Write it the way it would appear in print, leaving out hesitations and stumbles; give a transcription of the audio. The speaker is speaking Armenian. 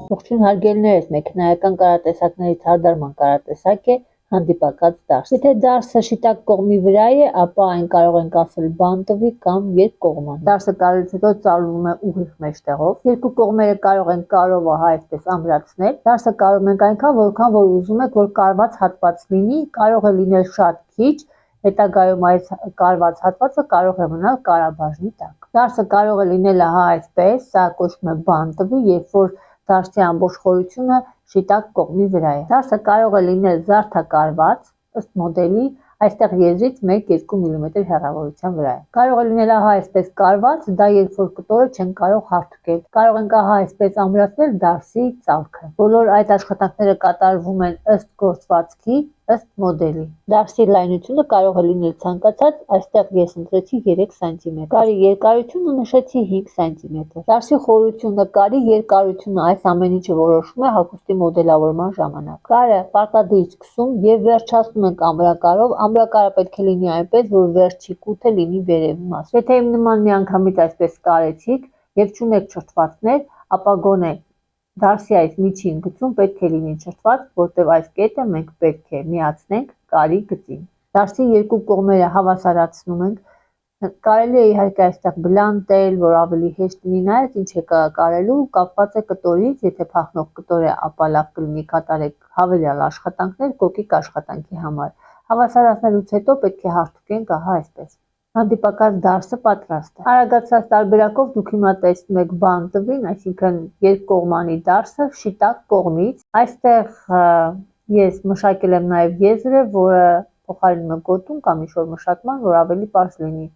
Ողջույն հարգելիներս, մեքենայական կարատեսակներից հարդարման կարատեսակ է հանդիպակաց դարս։ Եթե դարսը շիտակ կողմի վրա է, ապա այն կարող ենք ասել բանտվի կամ երկկողման։ Դարսը կարելուց հետո ծալվում է ուղիղ մեջտեղով։ Երկու կողմերը կարող են կարովը այսպես ամրացնել։ Դարսը կարում ենք այնքան, որքան որ ուզում եք, որ կարված հատված լինի, կարող է լինել շատ քիչ, հետագայում այս կարված հատվածը կարող է մնալ կարաբաժնի տակ։ Դարսը կարող է լինել այսպես, սա կոչվում է բանտվի, երբ որ դարսի ամբողջ խորությունը շիտակ կողմի վրա է։ Դարսը կարող է լինել զարդակարված, ըստ մոդելի, այստեղ եզրից 1-2 մմ հեռավորության վրա է։ Կարող է լինել այսպես կարված, դա երբ որ կտորը չեն կարող հարթկել։ Կարող ենք այսպես ամրացնել դարսի ծալքը։ Բոլոր այդ աշխատանքները կատարվում են ըստ գործվածքի, ըստ մոդելի։ Դարսի լայնությունը կարող է լինել ցանկացած, այստեղ ես ընտրեցի 3 սմ։ Կարի երկարությունը նշեցի 5 սմ։ Դարսի խորությունը, կարի երկարությունը, այս ամեն ինչը որոշվում է հագուստի մոդելավորման ժամանակ։ Կարը պարտադիր սկսում եւ վերջացնում ենք ամրակարով, ամրակարը պետք է լինի այնպես, որ վերջի կութը լինի վերևի մաս։ Եթե իմ նման միանգամից այսպես կարեցիք եւ չունեք չրթվածքներ, ապա գոնե դարսի այս միջին գծում պետք է լինի չրթված, որտեղ այս կետը մենք պետք է միացնենք կարի գծին։ Դարսի երկու կողմերը հավասարացնում ենք։ Կարելի է իհարկե այստեղ բլանտել, որ ավելի հեշտ լինի, նայած ինչ է կարելու, կապված է կտորից, եթե փախնող կտոր է, ապա լավ կլինի կատարեք հավելյալ աշխատանքներ կոկիկ աշխատանքի համար։ Հավասարացնելուց հետո պետք է հարթկենք այսպես։ Հանդիպակաց դարսը պատրաստ է։ Արագացած տարբերակով դուք հիմա տեսնում եք բանտվին, այսինքն երկկողմանի դարսը շիտակ կողմից։ Այստեղ ես մշակել եմ նաև եզրը, որը փոխարինում է գոտուն կամ ինչ-որ մշակման, որ ավելի պարզ լինի։